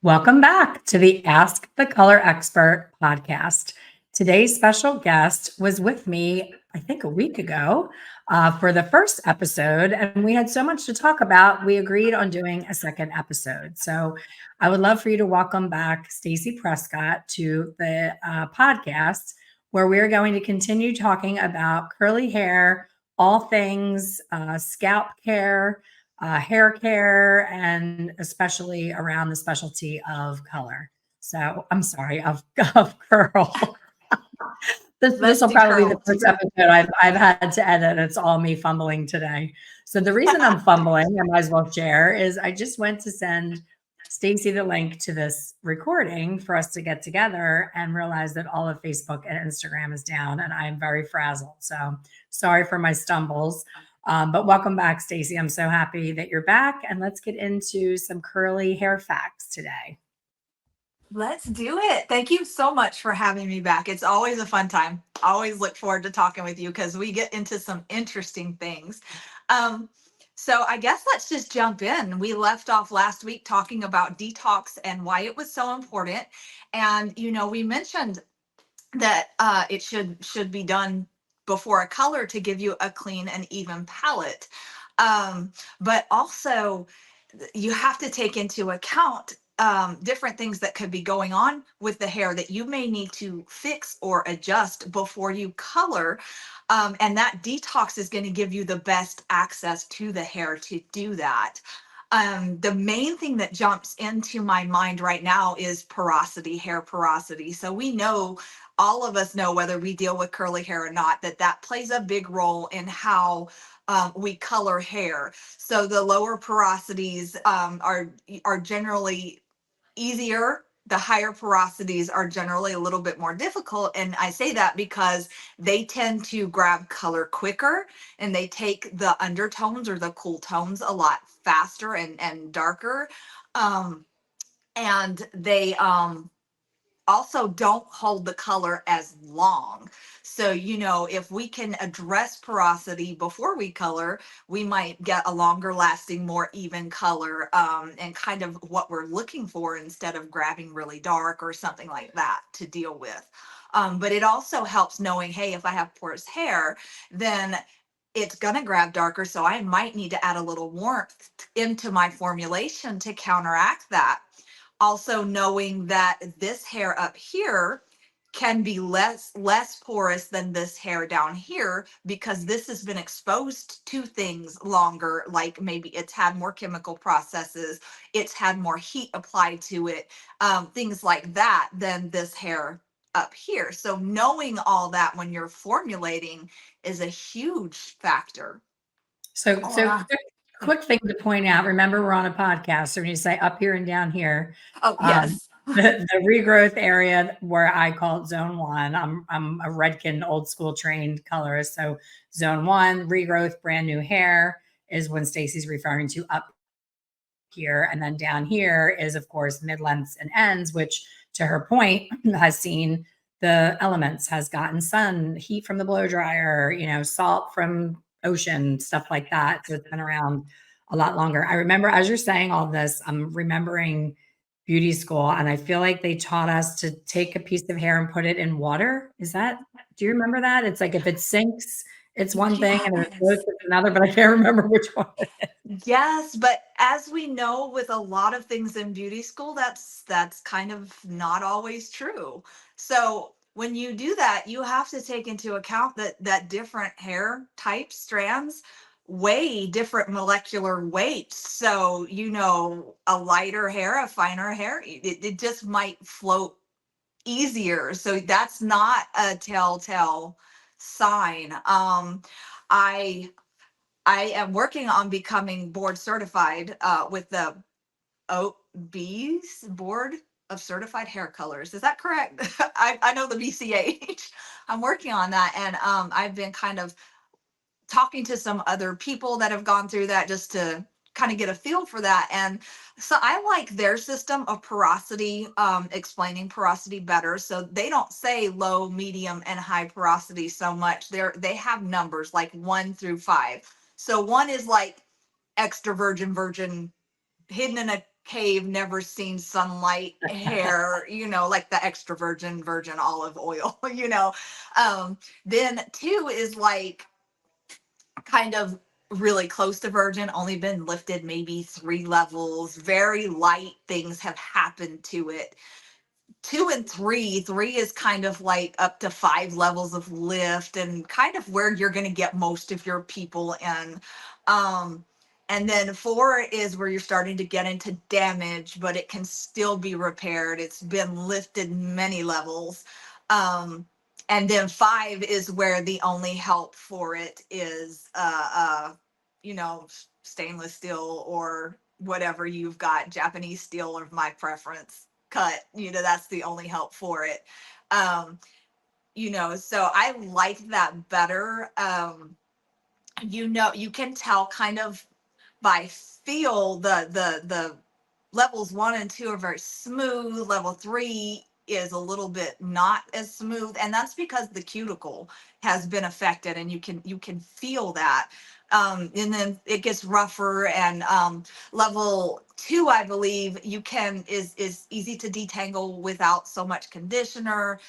Welcome back to the Ask the Color Expert podcast. Today's special guest was with me, I think, a week ago for the first episode, and we had so much to talk about. We agreed on doing a second episode. So I would love for you to welcome back Stacey Prescott to the podcast, where we're going to continue talking about curly hair, all things scalp care, hair care, and especially around the specialty of color. So I'm sorry, of curl. This Let's will do probably be the curl first today. episode I've had to edit. It's all me fumbling today. So the reason I'm fumbling, I might as well share, is I just went to send Stacey the link to this recording for us to get together and realized that all of Facebook and Instagram is down, and I am very frazzled. So sorry for my stumbles. But welcome back, Stacey. I'm so happy that you're back, and let's get into some curly hair facts today. Let's do it. Thank you so much for having me back. It's always a fun time. I always look forward to talking with you because we get into some interesting things. Um, so I guess let's just jump in. We left off last week talking about detox and why it was so important. And we mentioned that it should be done before a color to give you a clean and even palette. But also you have to take into account different things that could be going on with the hair that you may need to fix or adjust before you color. And that detox is going to give you the best access to the hair to do that. The main thing that jumps into my mind right now is porosity, hair porosity. So we know, all of us know, whether we deal with curly hair or not, that plays a big role in how we color hair. So the lower porosities are generally easier. The higher porosities are generally a little bit more difficult. And I say that because they tend to grab color quicker and they take the undertones or the cool tones a lot faster and darker. Um, and they also don't hold the color as long. So, if we can address porosity before we color, we might get a longer lasting, more even color, and kind of what we're looking for instead of grabbing really dark or something like that to deal with. But it also helps knowing, hey, if I have porous hair, then it's going to grab darker. So I might need to add a little warmth into my formulation to counteract that. Also knowing that this hair up here can be less porous than this hair down here because this has been exposed to things longer, like maybe it's had more chemical processes, it's had more heat applied to it, things like that, than this hair up here. So knowing all that when you're formulating is a huge factor. So, Oh, so quick thing to point out. Remember, we're on a podcast, so when you say up here and down here, oh um, yes. the regrowth area where I call it zone one. I'm a Redken old school trained colorist, so zone one regrowth, brand new hair is when Stacey's referring to up here, and then down here is of course mid lengths and ends, which to her point has seen the elements, has gotten sun, heat from the blow dryer, salt from ocean, stuff like that. So it's been around a lot longer. I remember as you're saying all this, I'm remembering beauty school, and I feel like they taught us to take a piece of hair and put it in water. Do you remember that? It's like if it sinks, it's one thing, and if it floats, Yes. it's another, but I can't remember which one it is. Yes, but as we know with a lot of things in beauty school, that's kind of not always true. So when you do that, you have to take into account that different hair types, strands, weigh different molecular weights. So, a lighter hair, a finer hair, it just might float easier. So that's not a telltale sign. I I am working on becoming board certified with the OB's Board of Certified Hair Colors. Is that correct? I know the BCH. I'm working on that, and I've been kind of talking to some other people that have gone through that just to kind of get a feel for that. And so I like their system of porosity, explaining porosity better. So they don't say low, medium, and high porosity so much. They have numbers like 1 through 5. So 1 is like extra virgin, hidden in a cave, never seen sunlight hair, like the extra virgin olive oil, Then two is like kind of really close to virgin, only been lifted maybe 3 levels, very light things have happened to it. Two and three is kind of like up to 5 levels of lift and kind of where you're going to get most of your people in. um and then four is where you're starting to get into damage, but it can still be repaired. It's been lifted many levels. And then five is where the only help for it is stainless steel or whatever you've got, Japanese steel of my preference cut. That's the only help for it. um so I like that better. You can tell kind of by feel. The levels 1 and 2 are very smooth. Level 3 is a little bit not as smooth, and that's because the cuticle has been affected, and you can feel that. And then it gets rougher. And level 2, I believe, is easy to detangle without so much conditioner.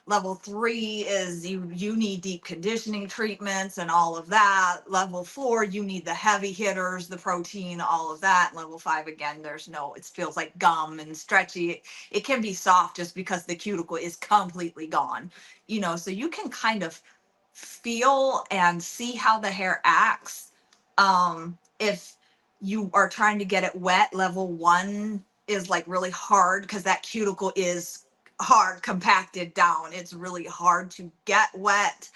Level 3 is you need deep conditioning treatments and all of that. Level 4, you need the heavy hitters, the protein, all of that. Level 5, again, it feels like gum and stretchy. It can be soft just because the cuticle is completely gone. So you can kind of feel and see how the hair acts. If you are trying to get it wet, level 1 is like really hard because that cuticle is hard compacted down. It's really hard to get wet.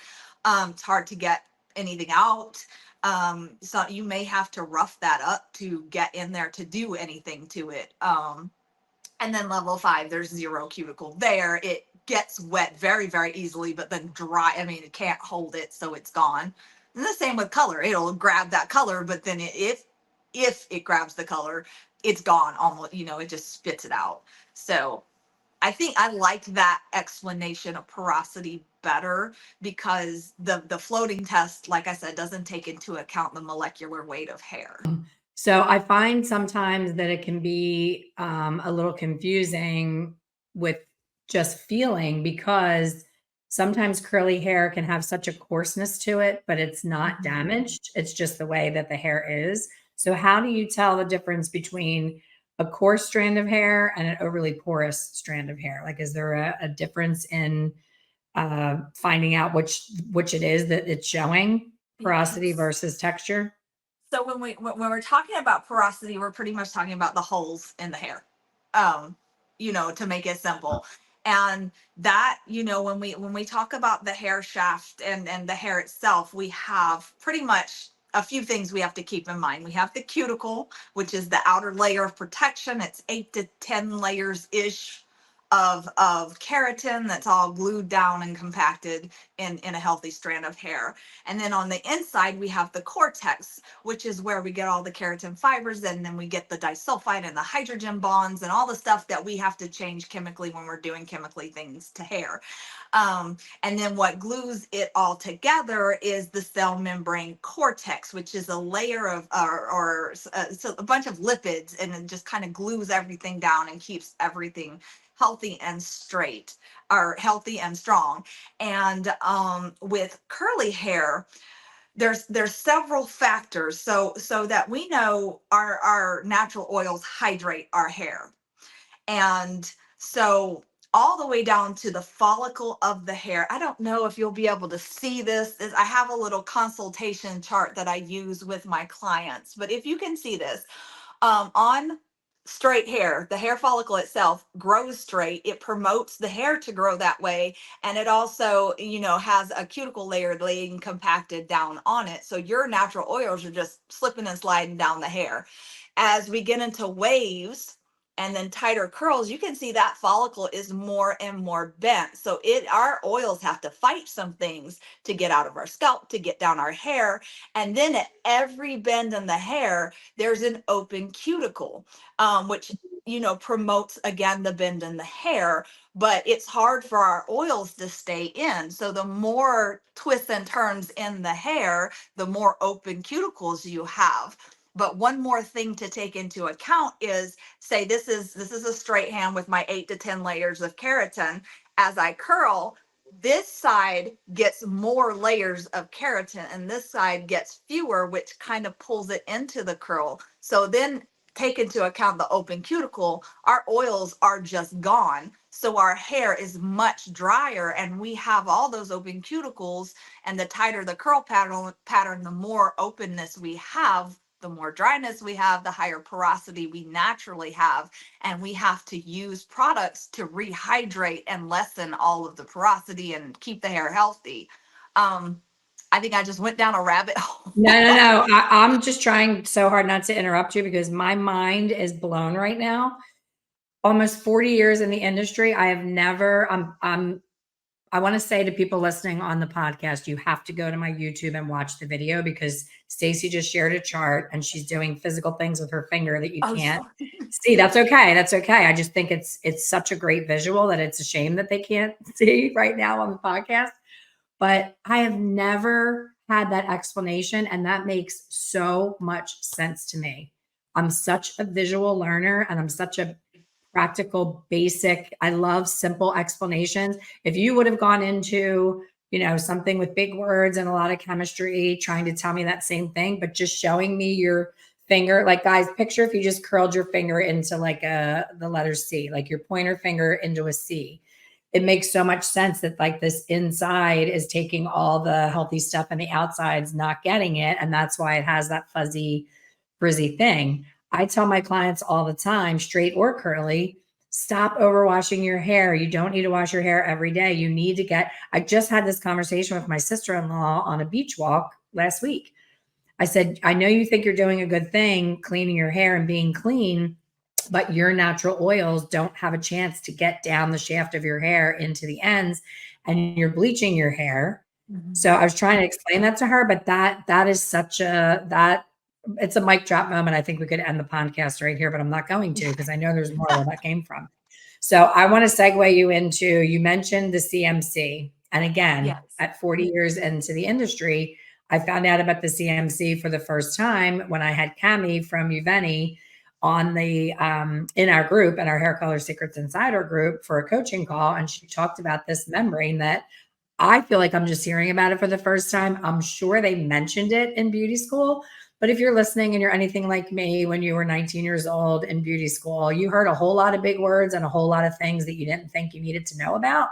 It's hard to get anything out. So you may have to rough that up to get in there to do anything to it. And then level 5, there's zero cuticle there. It gets wet very, very easily, but then dry. I mean, it can't hold it, so it's gone. And the same with color. It'll grab that color, but then if it grabs the color, it's gone almost. It just spits it out. So I think I like that explanation of porosity better because the floating test, like I said, doesn't take into account the molecular weight of hair. So I find sometimes that it can be a little confusing with just feeling, because sometimes curly hair can have such a coarseness to it, but it's not damaged. It's just the way that the hair is. So how do you tell the difference between a coarse strand of hair and an overly porous strand of hair? Like, is there a difference in finding out which it is that it's showing, porosity Yes. versus texture? So when we're talking about porosity, we're pretty much talking about the holes in the hair. Um, to make it simple. And that, when we talk about the hair shaft and the hair itself, we have pretty much a few things we have to keep in mind. We have the cuticle, which is the outer layer of protection. It's 8 to 10 layers ish of keratin that's all glued down and compacted in a healthy strand of hair. And then on the inside, we have the cortex, which is where we get all the keratin fibers, and then we get the disulfide and the hydrogen bonds and all the stuff that we have to change chemically when we're doing chemically things to hair. And then what glues it all together is the cell membrane cortex, which is a layer of so a bunch of lipids, and it just kind of glues everything down and keeps everything healthy and straight, or healthy and strong. And with curly hair, there's several factors so that we know our natural oils hydrate our hair. And so all the way down to the follicle of the hair. I don't know if you'll be able to see this. I have a little consultation chart that I use with my clients, but if you can see this, on straight hair, the hair follicle itself grows straight. It promotes the hair to grow that way. And it also, has a cuticle layer laying compacted down on it. So your natural oils are just slipping and sliding down the hair. As we get into waves and then tighter curls, you can see that follicle is more and more bent. So our oils have to fight some things to get out of our scalp, to get down our hair. And then at every bend in the hair, there's an open cuticle, which promotes again the bend in the hair. But it's hard for our oils to stay in. So the more twists and turns in the hair, the more open cuticles you have. But one more thing to take into account is, say this is a straight hand with my 8 to 10 layers of keratin. As I curl, this side gets more layers of keratin and this side gets fewer, which kind of pulls it into the curl. So then take into account the open cuticle, our oils are just gone. So our hair is much drier and we have all those open cuticles, and the tighter the curl pattern, the more openness we have, the more dryness we have, the higher porosity we naturally have. And we have to use products to rehydrate and lessen all of the porosity and keep the hair healthy. I think I just went down a rabbit hole. No. I'm just trying so hard not to interrupt you because my mind is blown right now. Almost 40 years in the industry, I have never, I want to say to people listening on the podcast, you have to go to my YouTube and watch the video because Stacey just shared a chart and she's doing physical things with her finger that you can't see. That's okay. That's okay. I just think it's such a great visual that it's a shame that they can't see right now on the podcast. But I have never had that explanation, and that makes so much sense to me. I'm such a visual learner and I'm such a practical, basic. I love simple explanations. If you would have gone into, something with big words and a lot of chemistry, trying to tell me that same thing, but just showing me your finger, like guys, picture if you just curled your finger into like the letter C, like your pointer finger into a C. It makes so much sense that like this inside is taking all the healthy stuff and the outside's not getting it. And that's why it has that fuzzy, frizzy thing. I tell my clients all the time, straight or curly, stop overwashing your hair. You don't need to wash your hair every day. You need to I just had this conversation with my sister-in-law on a beach walk last week. I said, I know you think you're doing a good thing, cleaning your hair and being clean, but your natural oils don't have a chance to get down the shaft of your hair into the ends, and you're bleaching your hair. Mm-hmm. So I was trying to explain that to her, but that is such it's a mic drop moment. I think we could end the podcast right here, but I'm not going to because I know there's more where that came from. So I want to segue you into, you mentioned the CMC. And again, yes, at 40 years into the industry, I found out about the CMC for the first time when I had Cami from Uveni on the in our group, in our Hair Color Secrets Insider group, for a coaching call. And she talked about this membrane that I feel like I'm just hearing about it for the first time. I'm sure they mentioned it in beauty school, but if you're listening and you're anything like me, when you were 19 years old in beauty school, you heard a whole lot of big words and a whole lot of things that you didn't think you needed to know about.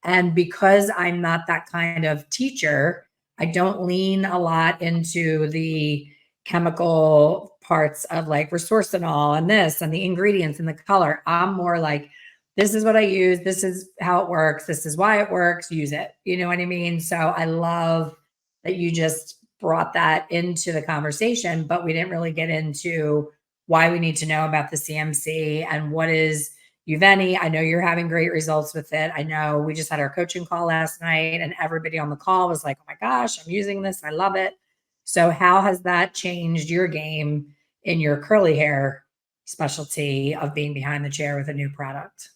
And because I'm not that kind of teacher, I don't lean a lot into the chemical parts of like resorcinol and this and the ingredients and the color. I'm more like, this is what I use. This is how it works. This is why it works. Use it. You know what I mean? So I love that you just brought that into the conversation, but we didn't really get into why we need to know about the CMC and what is Uveni. I know you're having great results with it. I know we just had our coaching call last night and everybody on the call was like, oh my gosh, I'm using this. I love it. So how has that changed your game in your curly hair specialty of being behind the chair with a new product?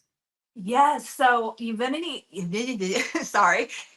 Yes. So Uveni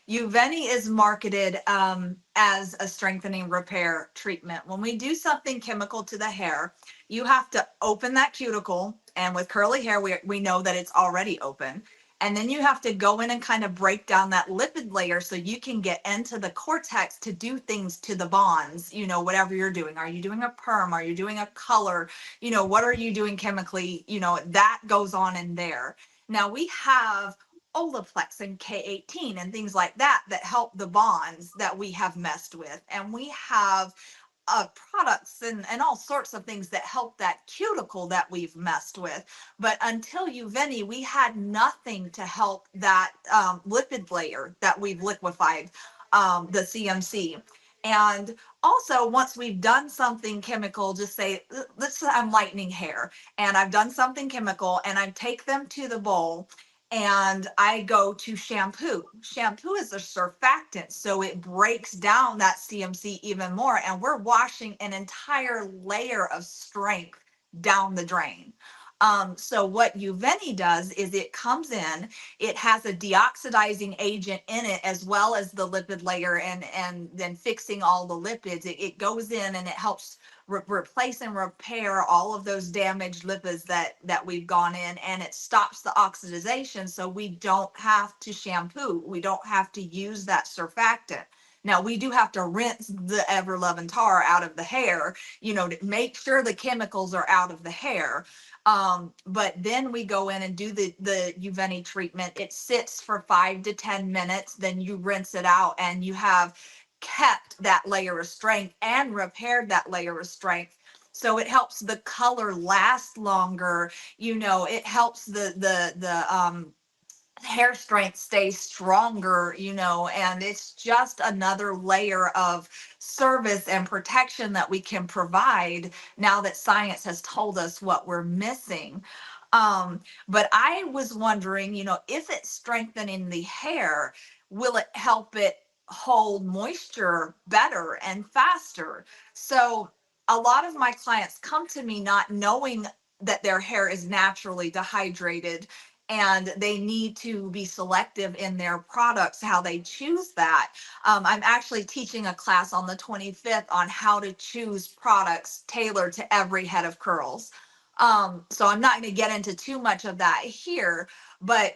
is marketed as a strengthening repair treatment. When we do something chemical to the hair, you have to open that cuticle. And with curly hair, we know that it's already open. And then you have to go in and kind of break down that lipid layer so you can get into the cortex to do things to the bonds, whatever you're doing. Are you doing a perm? Are you doing a color? What are you doing chemically? That goes on in there. Now we have Olaplex and K18 and things like that help the bonds that we have messed with. And we have products and all sorts of things that help that cuticle that we've messed with. But until Uveni, we had nothing to help that lipid layer that we've liquefied, the CMC. And also, once we've done something chemical, just say, let's say I'm lightening hair and I've done something chemical and I take them to the bowl and I go to shampoo. Shampoo is a surfactant, so it breaks down that CMC even more. And we're washing an entire layer of strength down the drain. So what Uveni does is it comes in, it has a deoxidizing agent in it, as well as the lipid layer and then fixing all the lipids. It goes in and it helps replace and repair all of those damaged lipids that we've gone in, and it stops the oxidization, so we don't have to shampoo, we don't have to use that surfactant. Now we do have to rinse the ever loving tar out of the hair, to make sure the chemicals are out of the hair. But then we go in and do the Uveni treatment. It sits for 5 to 10 minutes. Then you rinse it out, and you have kept that layer of strength and repaired that layer of strength. So it helps the color last longer. It helps the hair strength stays stronger, and it's just another layer of service and protection that we can provide now that science has told us what we're missing. But I was wondering, if it's strengthening the hair, will it help it hold moisture better and faster? So a lot of my clients come to me not knowing that their hair is naturally dehydrated, and they need to be selective in their products, how they choose that. I'm actually teaching a class on the 25th on how to choose products tailored to every head of curls. So I'm not going to get into too much of that here, but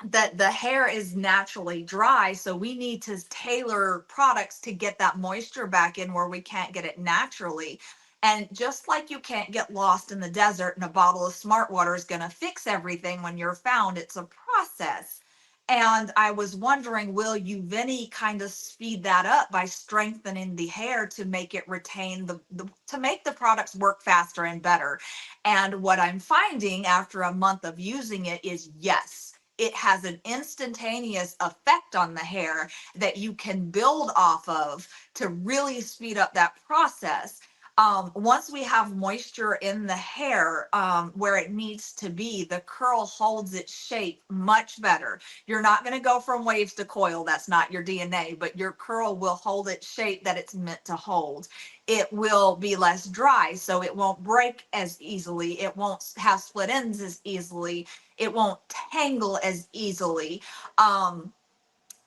that the hair is naturally dry, so we need to tailor products to get that moisture back in where we can't get it naturally. And just like you can't get lost in the desert and a bottle of smart water is going to fix everything when you're found, it's a process. And I was wondering, will Uveni kind of speed that up by strengthening the hair to make it retain to make the products work faster and better? And what I'm finding after a month of using it is, yes, it has an instantaneous effect on the hair that you can build off of to really speed up that process. Once we have moisture in the hair where it needs to be, the curl holds its shape much better. You're not going to go from waves to coil. That's not your DNA, but your curl will hold its shape that it's meant to hold. It will be less dry, so it won't break as easily. It won't have split ends as easily. It won't tangle as easily.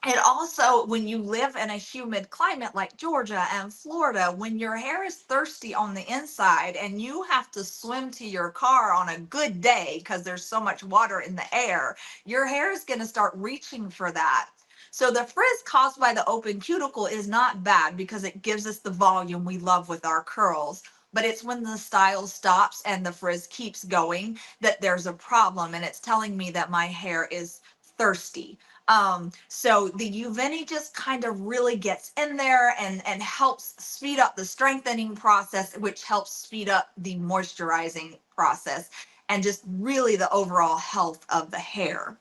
And also, when you live in a humid climate like Georgia and Florida, when your hair is thirsty on the inside and you have to swim to your car on a good day because there's so much water in the air, your hair is going to start reaching for that. So the frizz caused by the open cuticle is not bad because it gives us the volume we love with our curls. But it's when the style stops and the frizz keeps going that there's a problem. And it's telling me that my hair is thirsty. So the Uveni just kind of really gets in there and helps speed up the strengthening process, which helps speed up the moisturizing process and just really the overall health of the hair.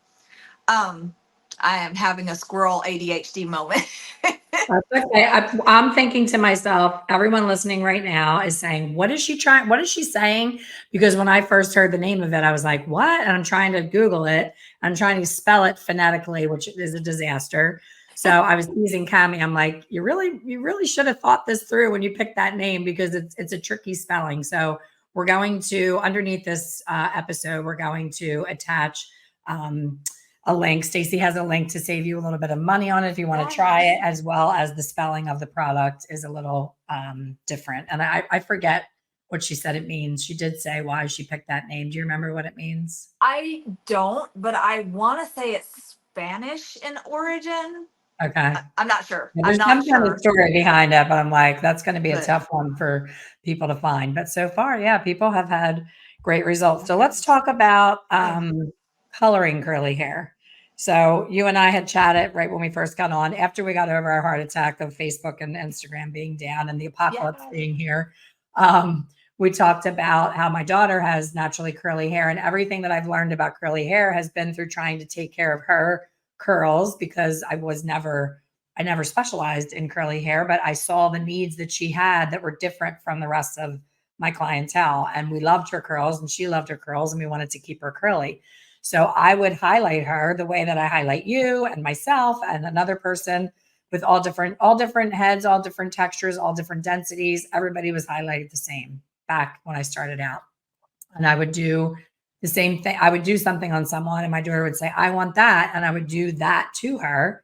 I am having a squirrel ADHD moment. That's okay. I'm thinking to myself, everyone listening right now is saying, what is she trying? What is she saying? Because when I first heard the name of it, I was like, what? And I'm trying to Google it. I'm trying to spell it phonetically, which is a disaster. So I was teasing Cami. I'm like, you really should have thought this through when you picked that name because it's a tricky spelling. So we're going to, underneath this episode, we're going to attach a link. Stacey has a link to save you a little bit of money on it if you want to try it, as well as the spelling of the product is a little different. And I forget what she said it means. She did say why she picked that name. Do you remember what it means? I don't, but I want to say it's Spanish in origin. Okay. I'm not sure. There's some kind of story behind it, but I'm like, that's going to be a But tough one for people to find. But so far, yeah, people have had great results. So let's talk about coloring curly hair. So you and I had chatted right when we first got on, after we got over our heart attack of Facebook and Instagram being down and the apocalypse being here. We talked about how my daughter has naturally curly hair, and everything that I've learned about curly hair has been through trying to take care of her curls because I never specialized in curly hair, but I saw the needs that she had that were different from the rest of my clientele. And we loved her curls and she loved her curls and we wanted to keep her curly. So I would highlight her the way that I highlight you and myself and another person with all different heads, all different textures, all different densities. Everybody was highlighted the same back when I started out. And I would do the same thing. I would do something on someone and my daughter would say, I want that. And I would do that to her.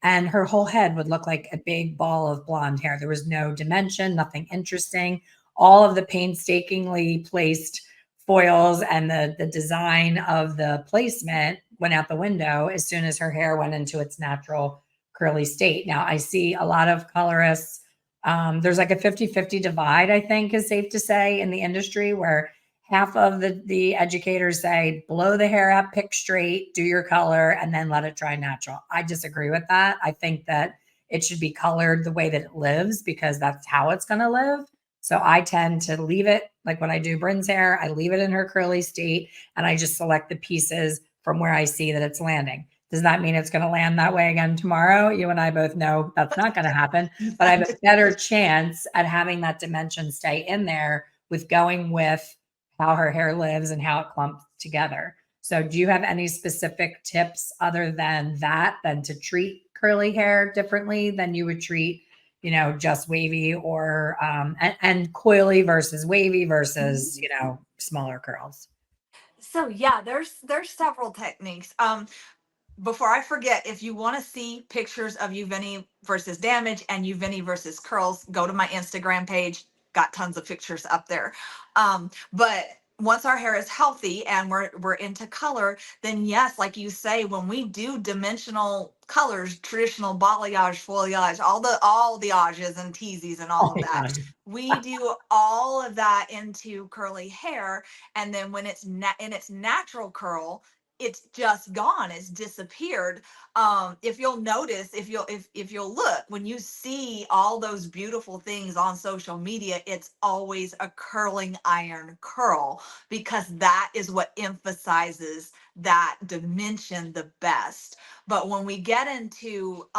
and her whole head would look like a big ball of blonde hair. There was no dimension, nothing interesting. All of the painstakingly placed foils and the design of the placement went out the window as soon as her hair went into its natural curly state. Now, I see a lot of colorists. There's like a 50-50 divide, I think is safe to say, in the industry, where half of the educators say, blow the hair up, pick straight, do your color, and then let it dry natural. I disagree with that. I think that it should be colored the way that it lives, because that's how it's going to live. So I tend to leave it, like when I do Bryn's hair, I leave it in her curly state, and I just select the pieces from where I see that it's landing. Does that mean it's going to land that way again tomorrow? You and I both know that's not going to happen, but I have a better chance at having that dimension stay in there with going with how her hair lives and how it clumps together. So do you have any specific tips other than that, than to treat curly hair differently than you would treat, just wavy, or and coily versus wavy versus, smaller curls? So yeah, there's several techniques. Before I forget, if you want to see pictures of Uveni versus damage and Uveni versus curls, go to my Instagram page. Got tons of pictures up there. But once our hair is healthy and we're into color, then yes, like you say, when we do dimensional colors, traditional balayage, foliage, all the ages and teasies and all Oh of my that, God. we do all of that into curly hair. And then when it's in its natural curl, it's just gone, it's disappeared. If you'll notice, if you'll look, when you see all those beautiful things on social media, it's always a curling iron curl, because that is what emphasizes that dimension the best. But when we get into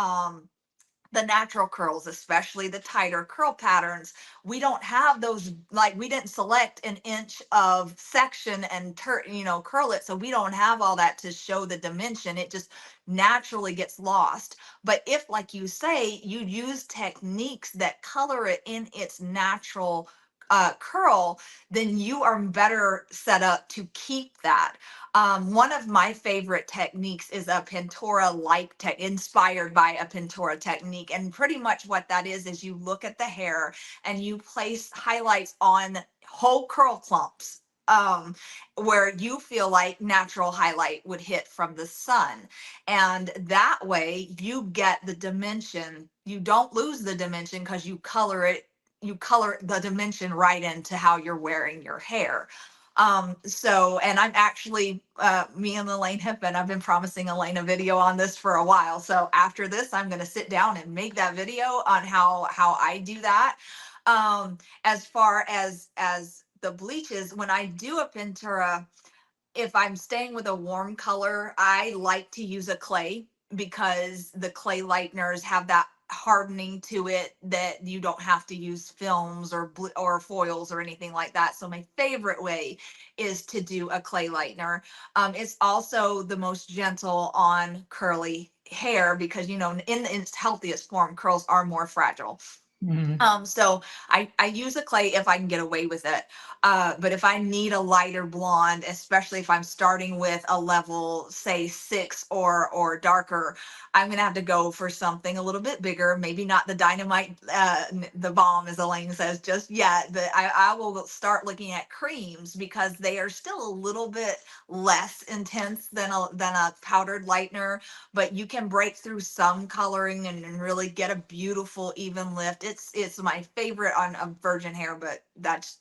the natural curls, especially the tighter curl patterns, we don't have those, like we didn't select an inch of section and curl it. So we don't have all that to show the dimension. It just naturally gets lost. But if, like you say, you use techniques that color it in its natural curl, then you are better set up to keep that. One of my favorite techniques is a Pintura like inspired by a Pintura technique. And pretty much what that is you look at the hair and you place highlights on whole curl clumps, where you feel like natural highlight would hit from the sun. And that way you get the dimension. You don't lose the dimension because you color the dimension right into how you're wearing your hair. And I'm actually, me and Elaine have been, I've been promising Elaine a video on this for a while. So after this, I'm going to sit down and make that video on how I do that. As far as the bleaches, when I do a Pintura, if I'm staying with a warm color, I like to use a clay, because the clay lighteners have that hardening to it that you don't have to use films or foils or anything like that. So my favorite way is to do a clay lightener. It's also the most gentle on curly hair, because in its healthiest form, curls are more fragile. Mhm. So I use a clay if I can get away with it. But if I need a lighter blonde, especially if I'm starting with a level, say 6 or darker, I'm gonna have to go for something a little bit bigger. Maybe not the dynamite, the bomb, as Elaine says, just yet. But I will start looking at creams, because they are still a little bit less intense than a powdered lightener, but you can break through some coloring and really get a beautiful even lift. It's my favorite on a virgin hair, but that's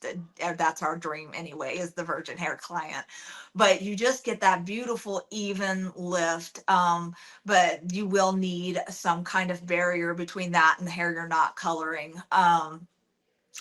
our dream anyway, is the virgin hair client. But you just get that beautiful even lift. But you will need some kind of barrier between that and the hair you're not coloring. I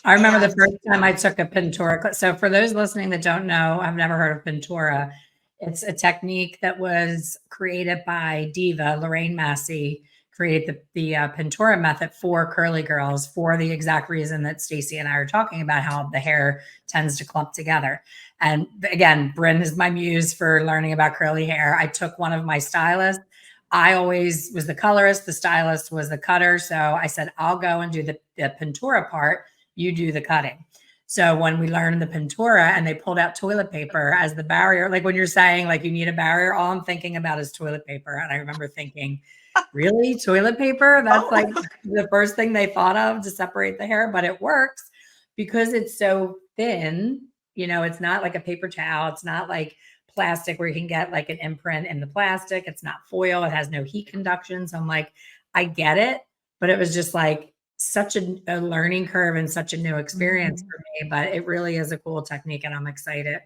remember the And first time I took a Pintura. So for those listening that don't know, I've never heard of Pintura. It's a technique that was created by Diva Lorraine Massey, created the Pintura method for curly girls, for the exact reason that Stacey and I are talking about, how the hair tends to clump together. And again, Bryn is my muse for learning about curly hair. I took one of my stylists. I always was the colorist. The stylist was the cutter. So I said, I'll go and do the Pintura part. You do the cutting. So when we learned the Pintura and they pulled out toilet paper as the barrier, like when you're saying like you need a barrier, all I'm thinking about is toilet paper. And I remember thinking, really? Toilet paper? That's like Oh, the first thing they thought of to separate the hair, but it works because it's so thin. It's not like a paper towel. It's not like plastic where you can get like an imprint in the plastic. It's not foil. It has no heat conduction. So I'm like, I get it, but it was just like such a learning curve and such a new experience mhm. for me. But it really is a cool technique, and I'm excited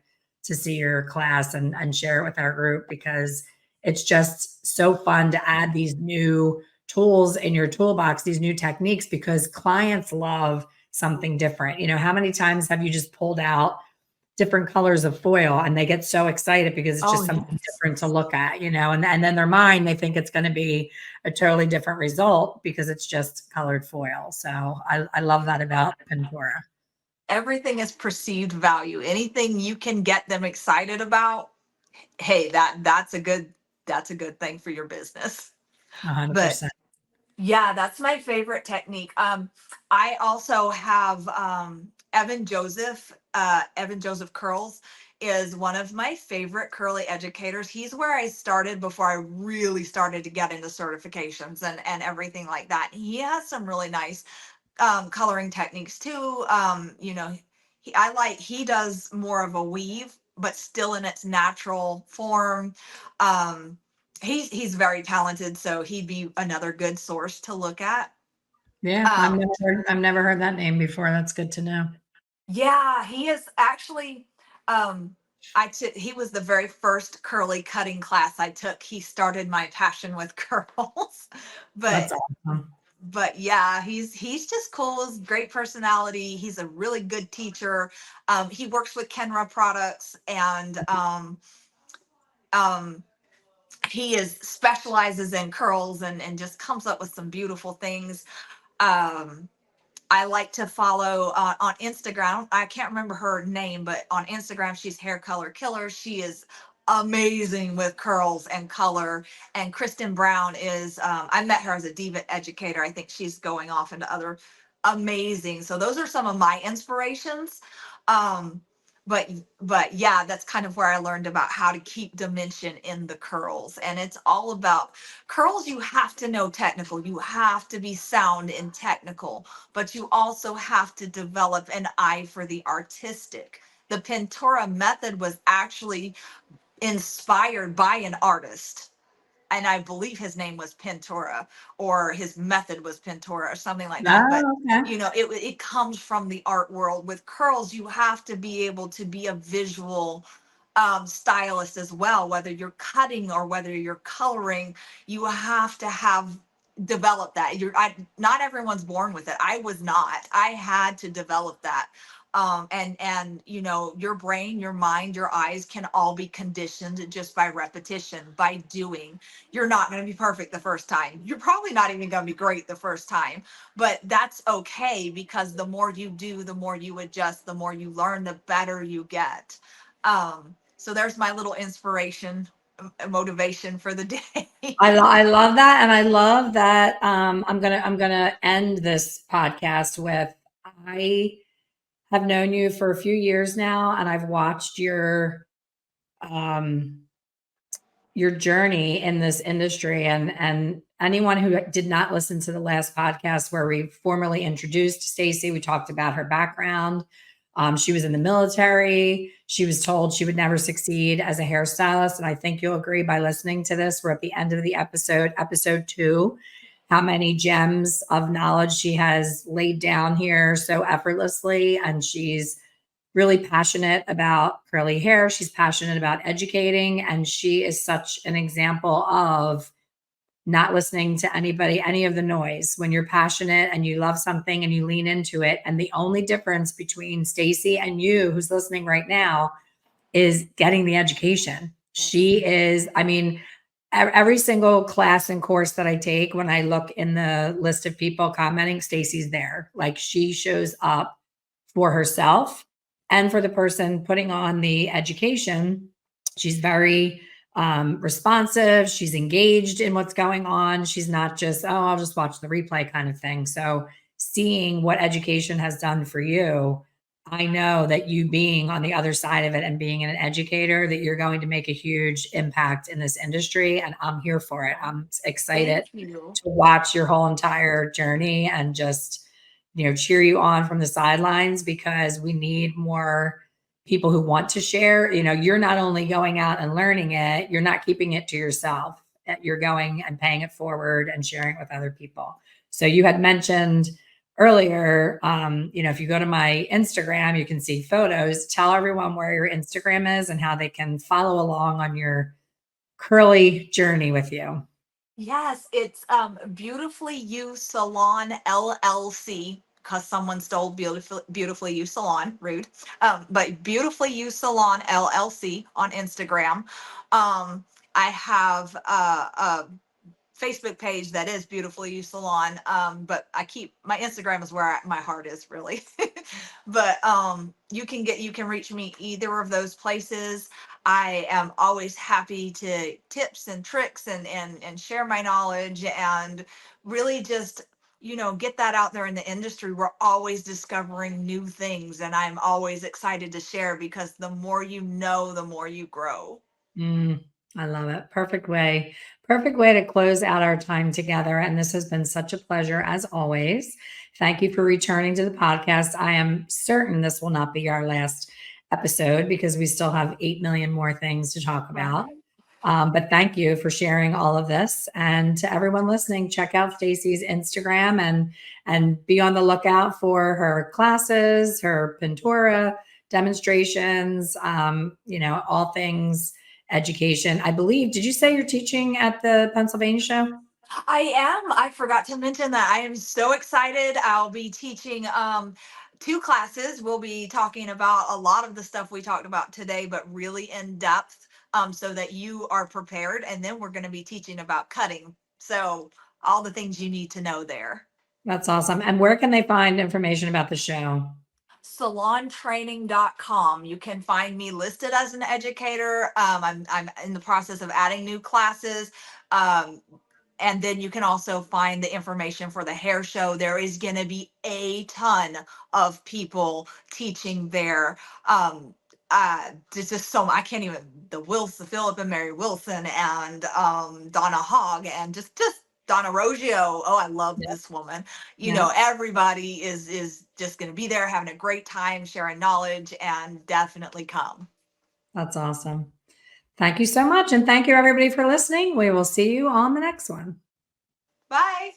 to see your class and share it with our group because it's just so fun to add these new tools in your toolbox, these new techniques, because clients love something different. How many times have you just pulled out different colors of foil and they get so excited because it's Oh, just something yes. different to look at, and then their mind, they think it's going to be a totally different result because it's just colored foil. So I love that about Pintura. Everything is perceived value. Anything you can get them excited about, hey, that's a good thing for your business. But 100%. yeah, that's my favorite technique. I also have Evan Joseph Curls is one of my favorite curly educators. He's where I started before I really started to get into certifications and everything like that. He has some really nice coloring techniques too. He does more of a weave, but still in its natural form. Um, he's very talented, so he'd be another good source to look at. Yeah, Um, I've never heard that name before. That's good to know. yeah, he is actually. Um, he was the very first curly cutting class I took. He started my passion with curls, but That's awesome. yeah, he's just cool. He's great personality. He's a really good teacher. He works with Kenra products, and um, he is specializes in curls and just comes up with some beautiful things. Um, I like to follow on Instagram. I can't remember her name, but on Instagram, she's Hair Color Killer. She is amazing with curls and color. And Kristen Brown is, I met her as a diva educator. I think she's going off into other amazing. So those are some of my inspirations. Um, but yeah, that's kind of where I learned about how to keep dimension in the curls. And it's all about curls. You have to know technical. You have to be sound and technical, but you also have to develop an eye for the artistic. The Pintura method was actually inspired by an artist. And I believe his name was Pintura, or his method was Pintura, or something like that. But Oh, okay. it comes from the art world. With curls, you have to be able to be a visual stylist as well. Whether you're cutting or whether you're coloring, you have to have developed that. Not everyone's born with it. I was not. I had to develop that. And your brain, your mind, your eyes can all be conditioned just by repetition, by doing. You're not going to be perfect the first time. You're probably not even going to be great the first time, but that's okay, because the more you do, the more you adjust, the more you learn, the better you get. So there's my little inspiration, motivation for the day. I love that, and I love that. I'm gonna end this podcast with, I have known you for a few years now, and I've watched um, your journey in this industry. And anyone who did not listen to the last podcast where we formally introduced Stacey, we talked about her background. She was in the military. She was told she would never succeed as a hairstylist. And I think you'll agree by listening to this. We're at the end of the episode 2, how many gems of knowledge she has laid down here so effortlessly. And she's really passionate about curly hair. She's passionate about educating. And she is such an example of not listening to anybody, any of the noise. When you're passionate and you love something and you lean into it. And the only difference between Stacey and you, who's listening right now, is getting the education. She is, I mean, every single class and course that I take, when I look in the list of people commenting, Stacey's there. Like, she shows up for herself and for the person putting on the education. She's very responsive. She's engaged in what's going on. She's not just, oh, I'll just watch the replay kind of thing. So seeing what education has done for you, I know that you being on the other side of it and being an educator, that you're going to make a huge impact in this industry. And I'm here for it. I'm excited Thank you. to watch your whole entire journey and just, cheer you on from the sidelines, because we need more people who want to share. You're not only going out and learning it, you're not keeping it to yourself. You're going and paying it forward and sharing it with other people. So you had mentioned earlier, if you go to my Instagram, you can see photos. Tell everyone where your Instagram is and how they can follow along on your curly journey with you. Yes, it's Beautifully You Salon LLC, because someone stole Beautifully You Salon. Rude. But Beautifully You Salon LLC on Instagram. I have a Facebook page that is Beautifully You Salon. But I keep my Instagram is where my heart is really. But you can reach me either of those places. I am always happy to tips and tricks and share my knowledge and really just get that out there in the industry. We're always discovering new things, and I'm always excited to share because the more you know, the more you grow. Mm, I love it. Perfect way to close out our time together. And this has been such a pleasure as always. Thank you for returning to the podcast. I am certain this will not be our last episode, because we still have 8 million more things to talk about. Right. But thank you for sharing all of this. And to everyone listening, check out Stacey's Instagram and be on the lookout for her classes, her Pintura demonstrations, all things education. I believe, did you say you're teaching at the Pennsylvania show? I am. I forgot to mention that. I am so excited. I'll be teaching two classes. We'll be talking about a lot of the stuff we talked about today, but really in depth, so that you are prepared. And then we're going to be teaching about cutting. So all the things you need to know there. That's awesome. And where can they find information about the show? Salontraining.com. You can find me listed as an educator. I'm in the process of adding new classes. Um, and then you can also find the information for the hair show. There is going to be a ton of people teaching there. There's just so I can't even the Wilson, Philip and Mary Wilson, and Donna Hogg, and just Donna Roggio. Oh, I love Yeah. this woman. Yeah, Everybody is just going to be there having a great time, sharing knowledge, and definitely come. that's awesome. Thank you so much. And thank you, everybody, for listening. We will see you on the next one. Bye.